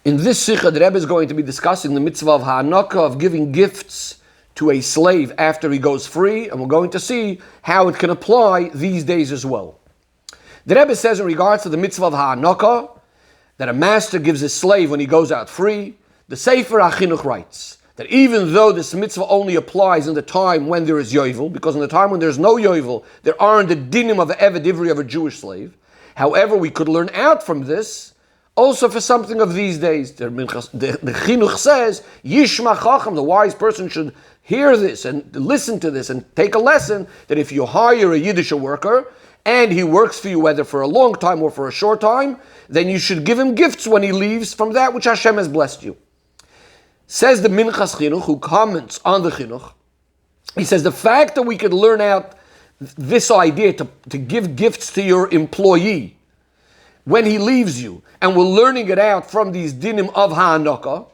In this Sicha, the Rebbe is going to be discussing the mitzvah of ha'anaka, of giving gifts to a slave after he goes free, and we're going to see how it can apply these days as well. The Rebbe says in regards to the mitzvah of ha'anaka, that a master gives his slave when he goes out free, the Sefer HaChinuch writes that even though this mitzvah only applies in the time when there is yovel, because in the time when there's no yovel, there aren't the dinim of the eved ivri of a Jewish slave. However, we could learn out from this also for something of these days. The Chinuch says, Yishma Chacham, the wise person should hear this and listen to this and take a lesson that if you hire a Yiddish worker and he works for you whether for a long time or for a short time, then you should give him gifts when he leaves from that which Hashem has blessed you. Says the Minchas Chinuch, who comments on the Chinuch, he says the fact that we could learn out this idea to give gifts to your employee when he leaves you, and we're learning it out from these dinim of ha'anaka,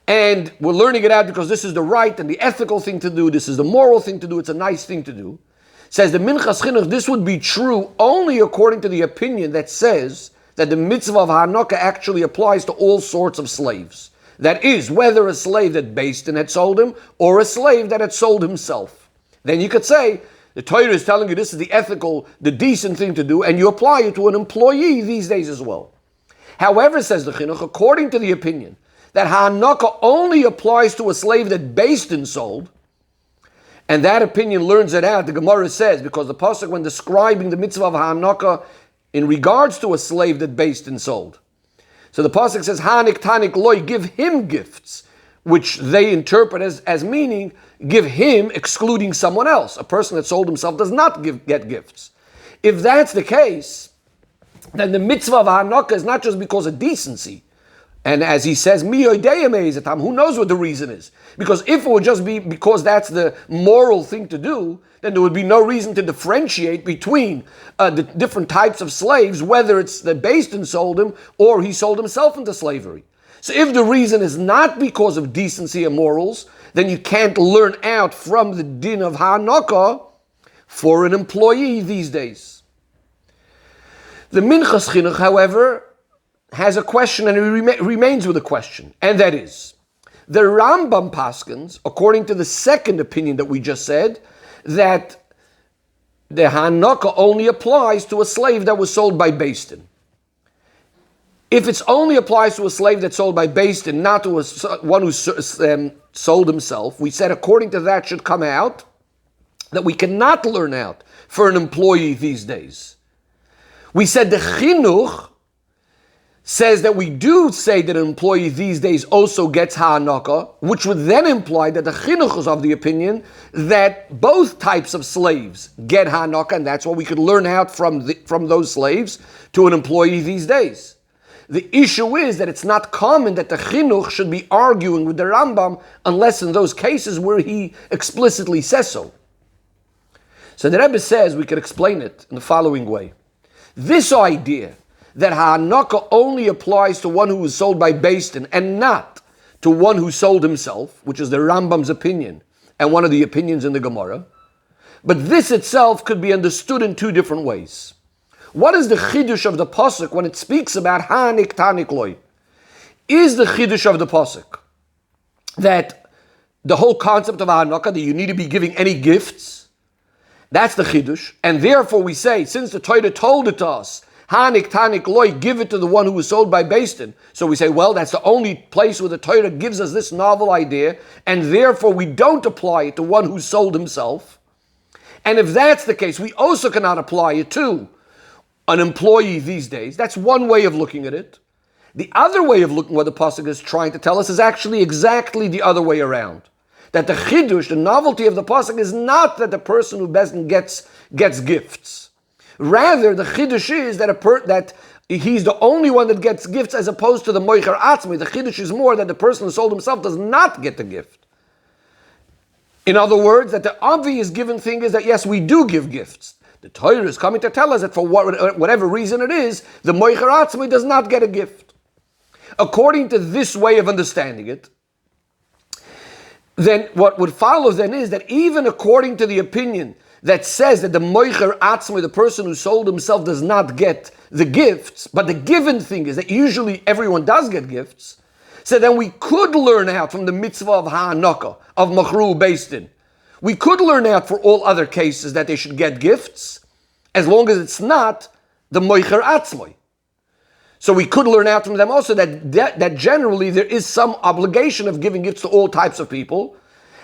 and we're learning it out because this is the right and the ethical thing to do, this is the moral thing to do, it's a nice thing to do. Says the Minchas Chinuch, this would be true only according to the opinion that says that the mitzvah of ha'anaka actually applies to all sorts of slaves. That is, whether a slave that Beis Din had sold him, or a slave that had sold himself. Then you could say, the Torah is telling you this is the ethical, the decent thing to do, and you apply it to an employee these days as well. However, says the Chinuch, according to the opinion that ha'anaka only applies to a slave that Beis Din sold, and that opinion learns it out, the Gemara says, because the pasuk when describing the mitzvah of ha'anaka in regards to a slave that Beis Din sold, so the pasuk says, Hanik tanik loy, give him gifts, which they interpret as meaning, give him, excluding someone else. A person that sold himself does not get gifts. If that's the case, then the mitzvah of ha'anaka is not just because of decency. And as he says, who knows what the reason is? Because if it would just be because that's the moral thing to do, then there would be no reason to differentiate between the different types of slaves, whether it's the Beis Din sold him or he sold himself into slavery. So if the reason is not because of decency and morals, then you can't learn out from the din of ha'anaka for an employee these days. The Minchas Chinuch, however, has a question, and he remains with a question, and that is, the Rambam paskins, according to the second opinion that we just said, that the ha'anaka only applies to a slave that was sold by Beis Din. If it only applies to a slave that's sold by Beis Din, not to one who sold himself, we said according to that should come out that we cannot learn out for an employee these days. We said the Chinuch says that we do say that an employee these days also gets ha'anaka, which would then imply that the Chinuch is of the opinion that both types of slaves get ha'anaka, and that's what we could learn out from those slaves to an employee these days. The issue is that it's not common that the Chinuch should be arguing with the Rambam unless in those cases where he explicitly says so. So the Rebbe says we could explain it in the following way. This idea that ha'anaka only applies to one who was sold by Beis Din and not to one who sold himself, which is the Rambam's opinion and one of the opinions in the Gemara, but this itself could be understood in two different ways. What is the chidush of the pasuk when it speaks about hanik tanik loy? Is the chidush of the pasuk that the whole concept of ha'anaka, that you need to be giving any gifts, that's the chidush, and therefore we say, since the Torah told it to us, hanik tanik loy, give it to the one who was sold by Beis Din, so we say, well, that's the only place where the Torah gives us this novel idea, and therefore we don't apply it to one who sold himself. And if that's the case, we also cannot apply it to an employee these days. That's one way of looking at it. The other way of looking at what the pasuk is trying to tell us is actually exactly the other way around. That the chidush, the novelty of the pasuk, is not that the person who best gets gifts. Rather, the chidush is that he's the only one that gets gifts, as opposed to the moicher atzmi. The chidush is more that the person who sold himself does not get the gift. In other words, that the obvious given thing is that yes, we do give gifts. The Torah is coming to tell us that for whatever reason it is, the moicher atzmi does not get a gift. According to this way of understanding it, then what would follow then is that even according to the opinion that says that the moicher atzmai, the person who sold himself, does not get the gifts, but the given thing is that usually everyone does get gifts, so then we could learn out from the mitzvah of ha'anaka, of machru based in. We could learn out for all other cases that they should get gifts, as long as it's not the moicher atzmai. So we could learn out from them also that generally there is some obligation of giving gifts to all types of people,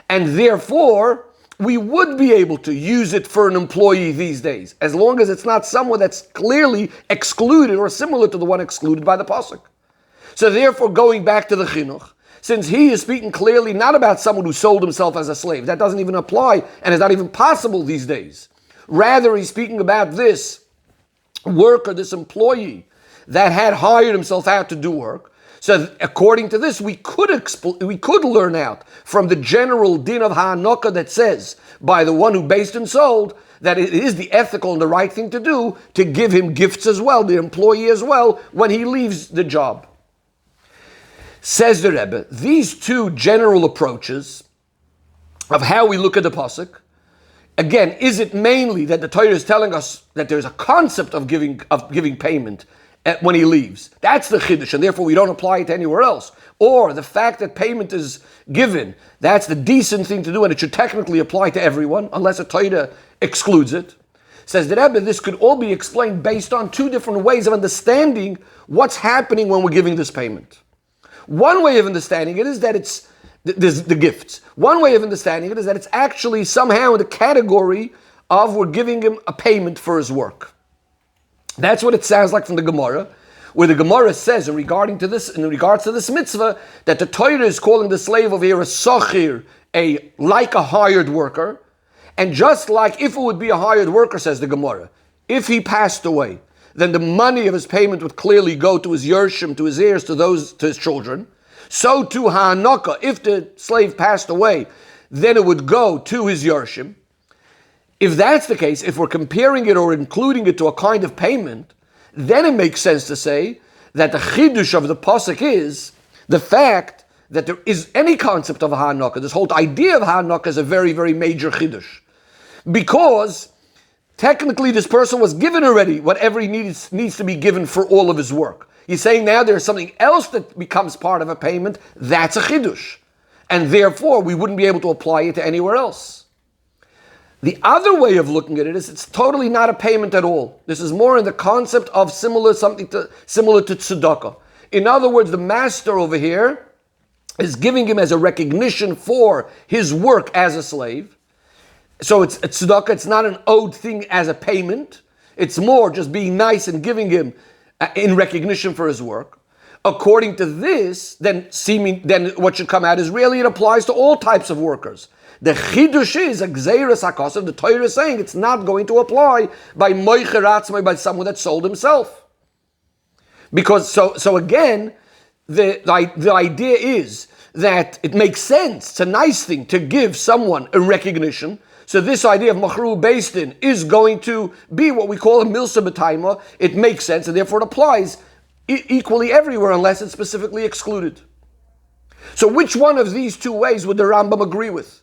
and therefore we would be able to use it for an employee these days, as long as it's not someone that's clearly excluded or similar to the one excluded by the pasuk. So therefore, going back to the chinuch, since he is speaking clearly not about someone who sold himself as a slave, that doesn't even apply and is not even possible these days. Rather, he's speaking about this worker, this employee that had hired himself out to do work. So according to this, we could learn out from the general din of ha'anaka that says, by the one who based and sold, that it is the ethical and the right thing to do to give him gifts as well, the employee as well, when he leaves the job. Says the Rebbe, these two general approaches of how we look at the pasuk, again, is it mainly that the Torah is telling us that there's a concept of giving payment when he leaves? That's the chiddush, and therefore we don't apply it anywhere else. Or the fact that payment is given, that's the decent thing to do, and it should technically apply to everyone, unless a Torah excludes it. Says the Rebbe, this could all be explained based on two different ways of understanding what's happening when we're giving this payment. One way of understanding it is that it's the gifts. One way of understanding it is that it's actually somehow in the category of we're giving him a payment for his work. That's what it sounds like from the Gemara, where the Gemara says in regards to this mitzvah, that the Torah is calling the slave over here a sachir, like a hired worker. And just like if it would be a hired worker, says the Gemara, if he passed away, then the money of his payment would clearly go to his yershim, to his heirs, to his children. So too ha'anaka, if the slave passed away, then it would go to his yershim. If that's the case, if we're comparing it or including it to a kind of payment, then it makes sense to say that the chidush of the pasuk is the fact that there is any concept of ha'anaka. This whole idea of ha'anaka is a very, very major chidush. Because technically this person was given already whatever he needs to be given for all of his work. He's saying now there's something else that becomes part of a payment. That's a chidush. And therefore we wouldn't be able to apply it to anywhere else. The other way of looking at it is it's totally not a payment at all. This is more in the concept of similar to tzedakah. In other words, the master over here is giving him as a recognition for his work as a slave. So it's tzedakah, it's not an owed thing as a payment. It's more just being nice and giving him in recognition for his work. According to this, then what should come out is really it applies to all types of workers. The chidush is a gzeiras hakasav. The Torah is saying it's not going to apply by moicher atzmai, by someone that sold himself. Because so again, the idea is that it makes sense. It's a nice thing to give someone a recognition. So this idea of machru based in is going to be what we call a milsa b'taima. It makes sense, and therefore it applies equally everywhere unless it's specifically excluded. So which one of these two ways would the Rambam agree with?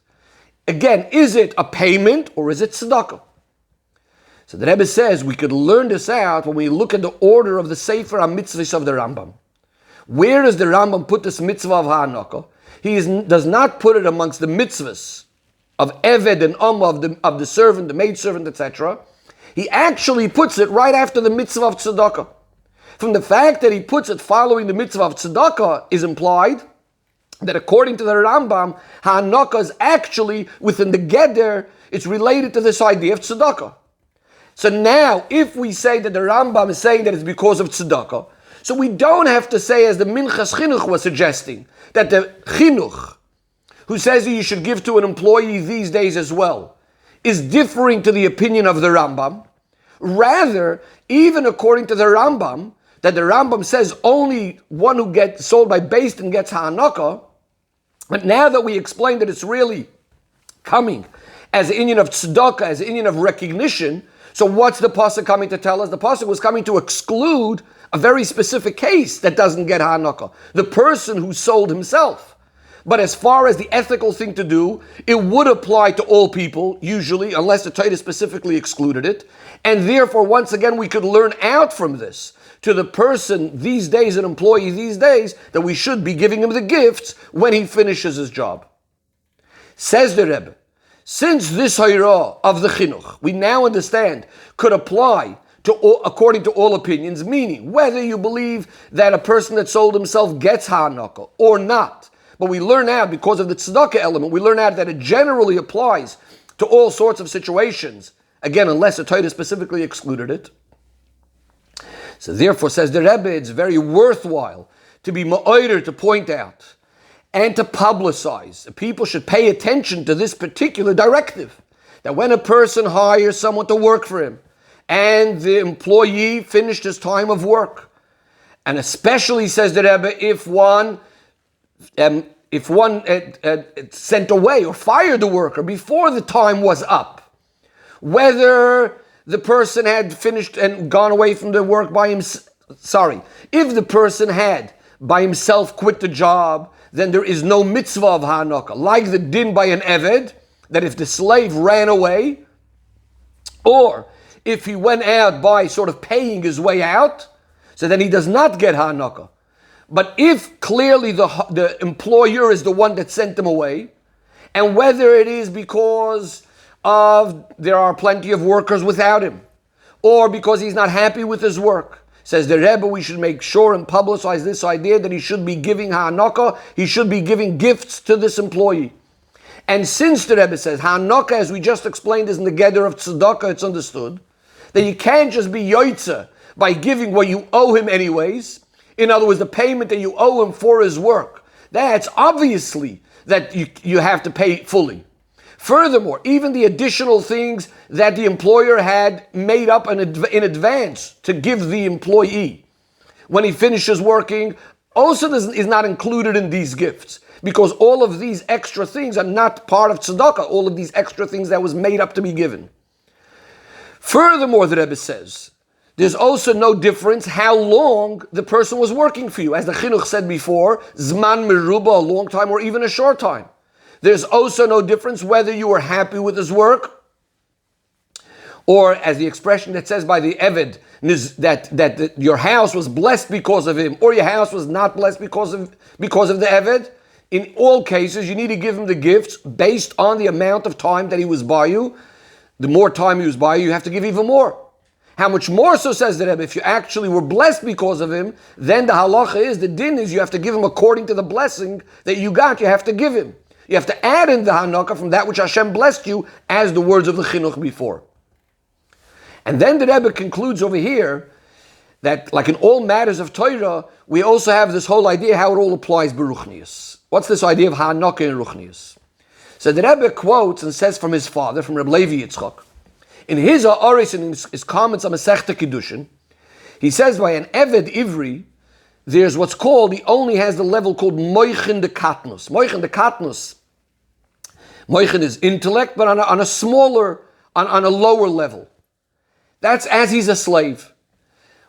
Again, is it a payment or is it tzedakah? So the Rebbe says we could learn this out when we look at the order of the Sefer HaMitzvahs of the Rambam. Where does the Rambam put this mitzvah of ha'anaka? He does not put it amongst the mitzvahs of Eved and of the servant, the maidservant, etc. He actually puts it right after the mitzvah of tzedakah. From the fact that he puts it following the mitzvah of tzedakah is implied that according to the Rambam, ha'anaka is actually within the geder, it's related to this idea of tzedakah. So now, if we say that the Rambam is saying that it's because of tzedakah, so we don't have to say, as the Minchas Chinuch was suggesting, that the Chinuch, who says that you should give to an employee these days as well, is differing to the opinion of the Rambam. Rather, even according to the Rambam, that the Rambam says only one who gets sold by Beis Din gets ha'anaka, but now that we explained that it's really coming as an inyan of tzedakah, as an inyan of recognition, so what's the pasuk coming to tell us? The pasuk was coming to exclude a very specific case that doesn't get ha'anaka, the person who sold himself. But as far as the ethical thing to do, it would apply to all people, usually, unless the Torah specifically excluded it. And therefore, once again, we could learn out from this to the person these days, an employee these days, that we should be giving him the gifts when he finishes his job. Says the Rebbe, since this Hayrah of the Chinuch, we now understand, could apply to all, according to all opinions, meaning whether you believe that a person that sold himself gets Hanukah or not. But we learn out, because of the tzedakah element, we learn out that it generally applies to all sorts of situations. Again, unless the Torah specifically excluded it. So therefore, says the Rebbe, it's very worthwhile to be ma'oder, to point out and to publicize. People should pay attention to this particular directive, that when a person hires someone to work for him, and the employee finished his time of work, and especially, says the Rebbe, if one sent away or fired the worker before the time was up, whether the person had finished and gone away from the work by himself, if the person had by himself quit the job, then there is no mitzvah of Hanukah, like the din by an Eved, that if the slave ran away, or if he went out by sort of paying his way out, so then he does not get Hanukah. But if clearly the employer is the one that sent him away, and whether it is because of there are plenty of workers without him, or because he's not happy with his work, says the Rebbe, we should make sure and publicize this idea that he should be giving Hanukah, he should be giving gifts to this employee. And since the Rebbe says Hanukah, as we just explained, is in the gather of tzedakah, it's understood that you can't just be yoitza by giving what you owe him anyways. In other words, the payment that you owe him for his work. That's obviously that you have to pay fully. Furthermore, even the additional things that the employer had made up in advance to give the employee when he finishes working also is not included in these gifts, because all of these extra things are not part of tzedakah, all of these extra things that was made up to be given. Furthermore, the Rebbe says, there's also no difference how long the person was working for you. As the Chinuch said before, Zman Meruba, a long time or even a short time. There's also no difference whether you were happy with his work, or as the expression that says by the Eved, that your house was blessed because of him, or your house was not blessed because of the Eved. In all cases, you need to give him the gifts based on the amount of time that he was by you. The more time he was by you, you have to give even more. How much more so, says the Rebbe, if you actually were blessed because of him, then the halacha is, the din is, you have to give him according to the blessing that you got, you have to give him. You have to add in the Hanukah from that which Hashem blessed you, as the words of the Chinuch before. And then the Rebbe concludes over here that, like in all matters of Torah, we also have this whole idea how it all applies Beruchnius. What's this idea of Hanukah and Ruchnius? So the Rebbe quotes and says from his father, from Reb Levi Yitzchak, in his Ha'aris and in his comments on Masechta Kiddushin, he says by an Eved Ivri, there's what's called, he only has the level called Moichin de Katnus. Moichin de Katnus. Moichin is intellect, but on a smaller, on a lower level. That's as he's a slave.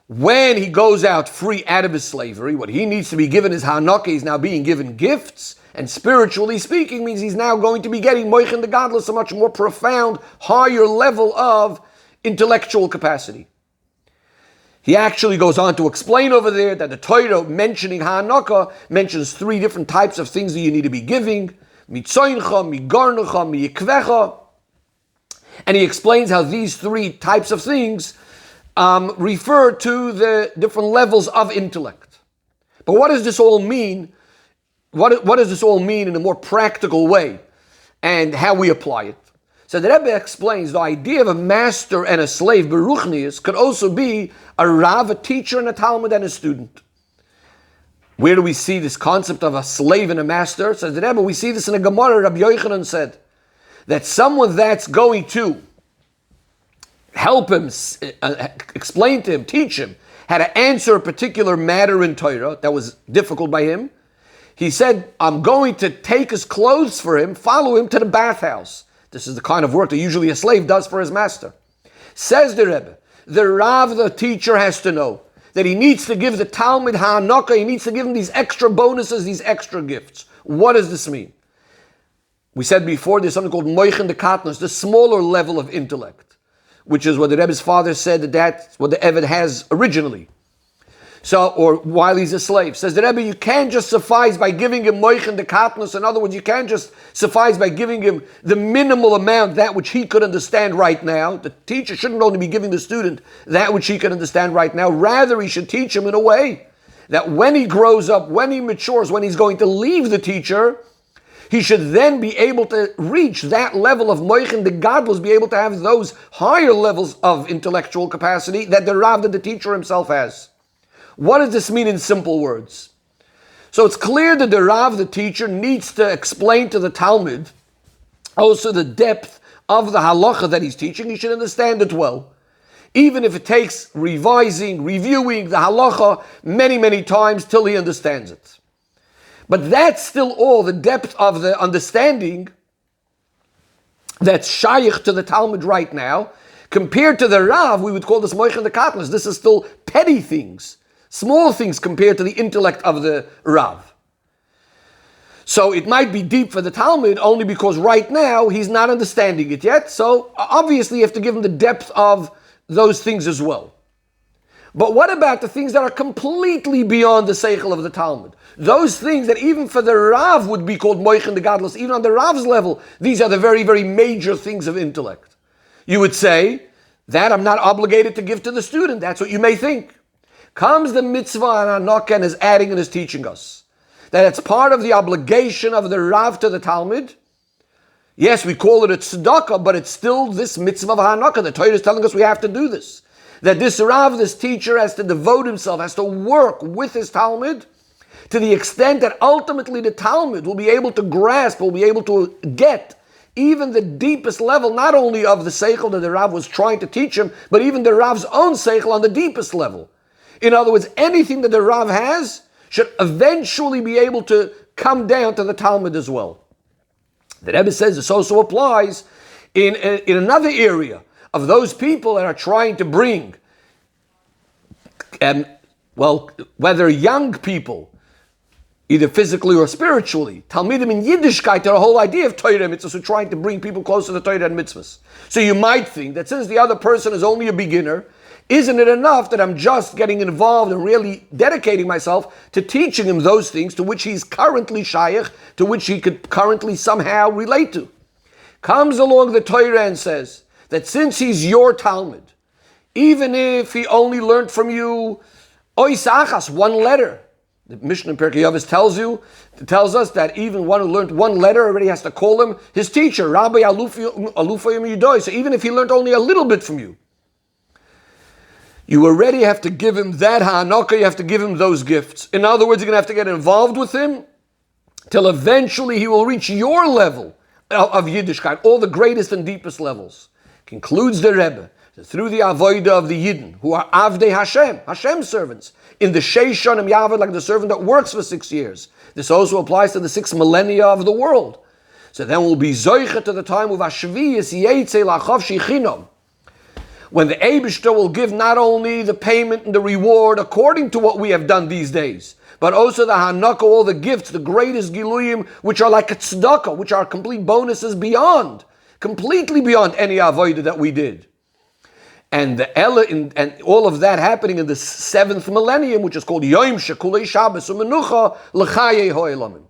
When he goes out free out of his slavery, what he needs to be given is Hanukah, he's now being given gifts, and spiritually speaking means he's now going to be getting Moichin de Gadlus, a much more profound, higher level of intellectual capacity. He actually goes on to explain over there that the Torah mentioning Hanukah mentions 3 different types of things that you need to be giving. Mitzoincha, migarnecha, miyikvecha. And he explains how these 3 types of things refer to the different levels of intellect. But what does this all mean? What does this all mean in a more practical way, and how we apply it? So the Rebbe explains the idea of a master and a slave, Beruchnius, could also be a Rav, a teacher, and a Talmud, and a student. Where do we see this concept of a slave and a master? Says the Rebbe, we see this in a Gemara. Rabbi Yochanan said that someone that's going to help him, explain to him, teach him how to answer a particular matter in Torah that was difficult by him, he said, I'm going to take his clothes for him, follow him to the bathhouse. This is the kind of work that usually a slave does for his master. Says the Rebbe, the Rav, the teacher, has to know that he needs to give the Talmud ha'anaka, he needs to give him these extra bonuses, these extra gifts. What does this mean? We said before there's something called moichen de katnos, the smaller level of intellect, which is what the Rebbe's father said that's what the Eved has originally. So, or while he's a slave. Says the Rebbe, you can't just suffice by giving him moichen de katnos. In other words, you can't just suffice by giving him the minimal amount, that which he could understand right now. The teacher shouldn't only be giving the student that which he can understand right now. Rather, he should teach him in a way that when he grows up, when he matures, when he's going to leave the teacher, he should then be able to reach that level of moichen de gadlus, be able to have those higher levels of intellectual capacity that the Rav, that the teacher himself has. What does this mean in simple words? So it's clear that the Rav, the teacher, needs to explain to the Talmud also the depth of the halacha that he's teaching. He should understand it well. Even if it takes revising, reviewing the halacha many, many times till he understands it. But that's still all the depth of the understanding that's shaykh to the Talmud right now. Compared to the Rav, we would call this moichen de katnos. This is still petty things. Small things compared to the intellect of the Rav. So it might be deep for the Talmud only because right now he's not understanding it yet. So obviously you have to give him the depth of those things as well. But what about the things that are completely beyond the seichel of the Talmud? Those things that even for the Rav would be called moichen de gadlus, even on the Rav's level, these are the very, very major things of intellect. You would say that I'm not obligated to give to the student. That's what you may think. Comes the mitzvah and Hanaka and is adding and is teaching us that it's part of the obligation of the Rav to the Talmud. Yes, we call it a tzedakah, but it's still this mitzvah of Hanaka. The Torah is telling us we have to do this. That this Rav, this teacher, has to devote himself, has to work with his Talmud to the extent that ultimately the Talmud will be able to grasp, will be able to get even the deepest level, not only of the seichel that the Rav was trying to teach him, but even the Rav's own seichel on the deepest level. In other words, anything that the Rav has should eventually be able to come down to the Talmud as well. The Rebbe says this also applies in another area of those people that are trying to bring, whether young people, either physically or spiritually, Talmidim in Yiddishkeit, the whole idea of Torah and mitzvahs, are trying to bring people closer to Torah and mitzvahs. So you might think that since the other person is only a beginner, isn't it enough that I'm just getting involved and really dedicating myself to teaching him those things to which he's currently shaykh, to which he could currently somehow relate to? Comes along the Torah and says that since he's your Talmud, even if he only learned from you ois achas, one letter, the Mishnah in Pirkei Avos tells us that even one who learned one letter already has to call him his teacher, Rabbi Alufayim Yudoi. So even if he learned only a little bit from you, you already have to give him that ha'anaka, you have to give him those gifts. In other words, you're going to have to get involved with him till eventually he will reach your level of Yiddishkeit, all the greatest and deepest levels. Concludes the Rebbe, that through the avodah of the Yidden, who are Avdei Hashem, Hashem's servants, in the Sheish Shonim Yavod, like the servant that works for 6 years. This also applies to the 6 millennia of the world. So then we'll be Zoicha to the time of Hashviyas Yetzei Lachav Shichinom, when the Eibishter will give not only the payment and the reward according to what we have done these days, but also the Hanaka, all the gifts, the greatest Giluyim, which are like a tzedakah, which are complete bonuses beyond, completely beyond any avodah that we did. And and all of that happening in the 7th millennium, which is called Yom Shekulei Shabbos U'Menucha L'Chayei Ha'olamim.